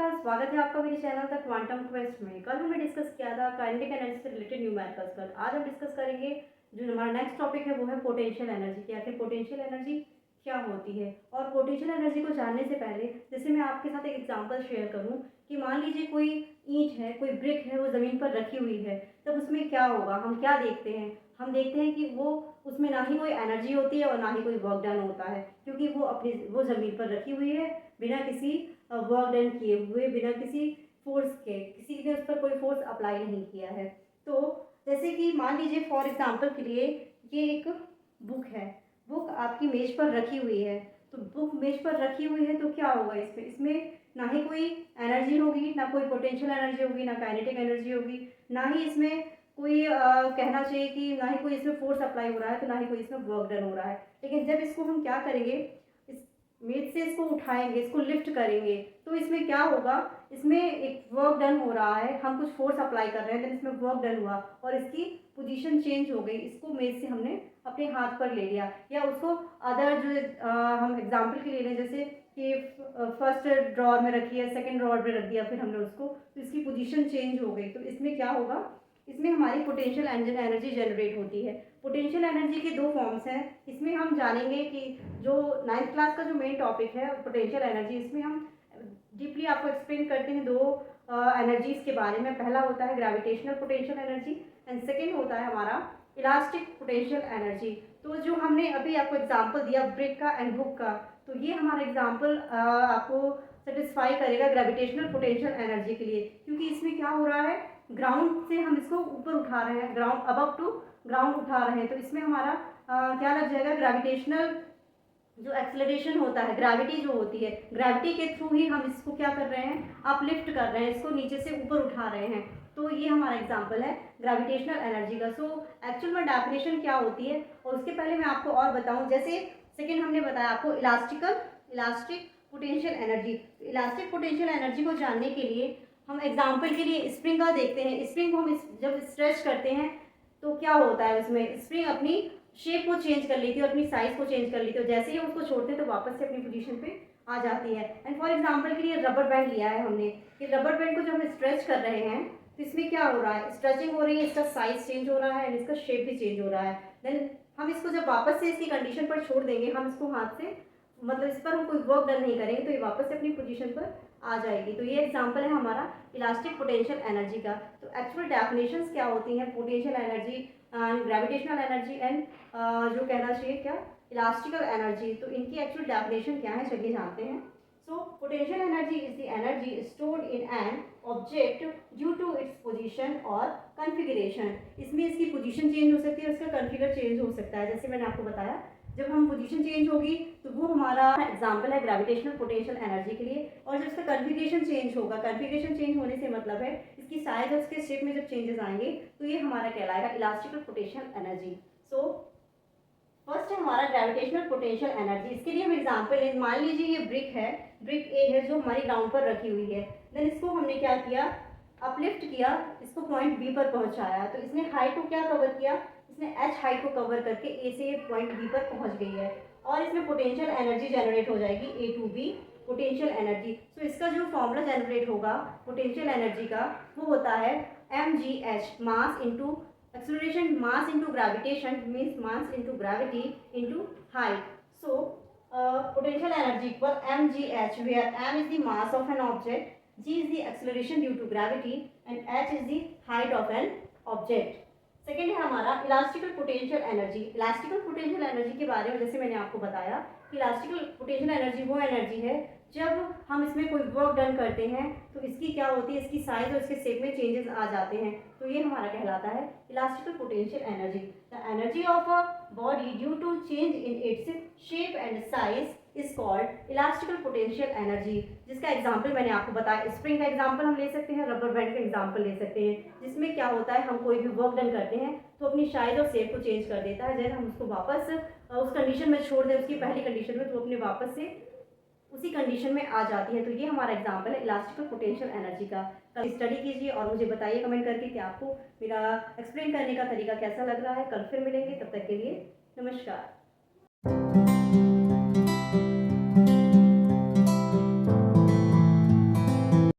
नमस्कार, स्वागत है आपका मेरे चैनल द क्वांटम क्वेस्ट में। कल हमने डिस्कस किया था काइनेटिक एनर्जी से रिलेटेड न्यूमेरिकल्स पर। आज हम डिस्कस करेंगे जो हमारा नेक्स्ट टॉपिक है वो है पोटेंशियल एनर्जी की। आखिर पोटेंशियल एनर्जी क्या होती है। और पोटेंशियल एनर्जी को जानने से पहले जैसे मैं आपके साथ एक एग्जांपल शेयर करूं कि मान लीजिए कोई ईंट है, कोई ब्रिक है, वो ज़मीन पर रखी हुई है, तब उसमें क्या होगा। हम क्या देखते हैं, हम देखते हैं कि वो उसमें ना ही कोई एनर्जी होती है और ना ही कोई वर्क डन होता है, क्योंकि वो ज़मीन पर रखी हुई है बिना किसी वर्क डन किए हुए, बिना किसी फोर्स के, किसी ने उस पर कोई फोर्स अप्लाई नहीं किया है। तो जैसे कि मान लीजिए फॉर एग्जांपल के लिए ये एक बुक है, बुक आपकी मेज पर रखी हुई है। तो बुक मेज पर रखी हुई है तो क्या होगा, इसमें ना ही कोई एनर्जी होगी, ना कोई पोटेंशियल एनर्जी होगी, ना काइनेटिक एनर्जी होगी, ना ही इसमें कोई कहना चाहिए कि ना ही कोई इसमें फोर्स अप्लाई हो रहा है, तो ना ही कोई इसमें वर्क डन हो रहा है। लेकिन जब इसको हम क्या करेंगे, मेज से इसको उठाएंगे, इसको लिफ्ट करेंगे, तो इसमें क्या होगा, इसमें एक वर्क डन हो रहा है, हम कुछ फोर्स अप्लाई कर रहे हैं, तो इसमें वर्क डन हुआ और इसकी पोजीशन चेंज हो गई। इसको मेज से हमने अपने हाथ पर ले लिया, या उसको अदर जो हम एग्जांपल के लिए लें, जैसे कि फर्स्ट ड्रॉर में रखी है, सेकंड ड्रॉर में रख दिया, फिर हमने उसको, तो इसकी पोजीशन चेंज हो गई। तो इसमें क्या होगा, इसमें हमारी पोटेंशियल एनर्जी जनरेट होती है। पोटेंशियल एनर्जी के दो फॉर्म्स हैं। इसमें हम जानेंगे कि जो 9th क्लास का जो मेन टॉपिक है पोटेंशियल एनर्जी, इसमें हम डीपली आपको एक्सप्लेन करते हैं दो एनर्जीज के बारे में। पहला होता है gravitational potential energy and second होता है हमारा इलास्टिक पोटेंशियल एनर्जी। तो जो हमने अभी आपको एग्जाम्पल दिया ब्रिक का एंड बुक का, तो ये हमारा एग्जाम्पल आपको सेटिस्फाई करेगा ग्रेविटेशनल पोटेंशियल एनर्जी के लिए, क्योंकि इसमें क्या हो रहा है, ग्राउंड से हम इसको ऊपर उठा रहे हैं, ग्राउंड अबव टू ग्राउंड उठा रहे हैं। तो इसमें हमारा क्या लग जाएगा, ग्रेविटेशनल जो एक्सेलरेशन होता है, ग्रेविटी जो होती है, ग्रेविटी के थ्रू ही हम इसको क्या कर रहे हैं, अपलिफ्ट कर रहे हैं, इसको नीचे से ऊपर उठा रहे हैं। तो ये हमारा एग्जांपल है ग्रेविटेशनल एनर्जी का। सो एक्चुअल में डेफिनेशन क्या होती है, और उसके पहले मैं आपको और बताऊं, जैसे सेकेंड हमने बताया आपको elastic potential energy. Elastic potential energy को जानने के लिए हम एग्जाम्पल के लिए स्प्रिंग का देखते हैं। स्प्रिंग को हम जब स्ट्रेच करते हैं तो क्या होता है, उसमें स्प्रिंग अपनी शेप को चेंज कर लेती है और अपनी साइज को चेंज कर लेती है, और जैसे ही उसको छोड़ते हैं तो वापस से अपनी पोजीशन पे आ जाती है। एंड फॉर एग्जांपल के लिए रबर बैंड लिया है हमने, कि रबर बैंड को जब हम स्ट्रेच कर रहे हैं तो इसमें क्या हो रहा है, स्ट्रेचिंग हो रही है, इसका साइज चेंज हो रहा है एंड इसका शेप भी चेंज हो रहा है। देन हम इसको जब वापस से इसकी कंडीशन पर छोड़ देंगे, हम इसको हाथ से, मतलब इस पर हम कोई वर्क डन नहीं करेंगे, तो ये वापस से अपनी पोजीशन पर आ जाएगी। तो ये एग्जांपल है हमारा इलास्टिक पोटेंशियल एनर्जी का। तो एक्चुअल डेफिनेशंस क्या होती हैं, potential energy and gravitational energy and जो कहना चाहिए क्या, इलास्टिकल एनर्जी। तो इनकी एक्चुअल डेफिनेशन क्या है, चलिए जानते हैं। So potential energy is the energy stored in an object due to its position और कॉन्फ़िगरेशन। इसमें इसकी पोजीशन चेंज हो सकती है, उसका कॉन्फ़िगर चेंज हो सकता है। जैसे मैंने आपको बताया, जब हम पोजीशन चेंज होगी तो वो हमारा एग्जांपल है ग्रेविटेशनल पोटेंशियल एनर्जी के लिए। और जब इसका कॉन्फ़िगरेशन चेंज होगा, कॉन्फ़िगरेशन चेंज होने से मतलब है इसकी साइज और इसके शेप में जब चेंजेस आएंगे, तो ये हमारा कहलाएगा इलास्टिकल पोटेंशियल एनर्जी। सो फर्स्ट है हमारा ग्रेविटेशनल पोटेंशियल एनर्जी। इसके लिए हम एग्जांपल लें, मान लीजिए ये ब्रिक है, ब्रिक ए है जो हमारी ग्राउंड पर रखी हुई है। देन इसको हमने क्या किया, अपलिफ्ट किया, इसको पॉइंट बी पर पहुंचाया। तो इसने हाइट को क्या कवर किया, इसने एच हाइट को कवर करके ए से पॉइंट बी पर पहुंच गई है, और इसमें पोटेंशियल एनर्जी जनरेट हो जाएगी ए टू बी पोटेंशियल एनर्जी। तो इसका जो फॉर्मूला जनरेट होगा पोटेंशियल एनर्जी का, वो होता है mgh, mass into acceleration, mass into gravitation means mass into gravity into height. So potential energy equal mgh, where m is the mass of an object, g is the acceleration due to gravity and h is the height of an object. Second है हमारा इलास्टिकल potential energy. इलास्टिकल potential energy के बारे में जैसे मैंने आपको बताया कि इलास्टिकल पोटेंशियल एनर्जी वो एनर्जी है जब हम इसमें कोई वर्क डन करते हैं तो इसकी क्या होती है, इसकी साइज और इसके शेप में चेंजेस आ जाते हैं। तो ये हमारा कहलाता है elastical potential energy. The energy of a body due to change in its shape and size is called elastical potential energy. जिसका एग्जांपल मैंने आपको बताया, स्प्रिंग का एग्जांपल हम ले सकते हैं, रबर बैंड का एग्जांपल ले सकते हैं, जिसमें क्या होता है, हम कोई भी वर्क डन करते हैं तो अपनी साइज और शेप को चेंज कर देता है। जब हम उसको वापस उस कंडीशन में छोड़ दें, उसकी पहली कंडीशन में, तो अपने वापस से उसी कंडीशन में आ जाती है। तो ये हमारा एग्जांपल है इलास्टिकल पोटेंशियल एनर्जी का। कल स्टडी कीजिए और मुझे बताइए कमेंट करके कि आपको मेरा एक्सप्लेन करने का तरीका कैसा लग रहा है। कल फिर मिलेंगे, तब तक के लिए नमस्कार।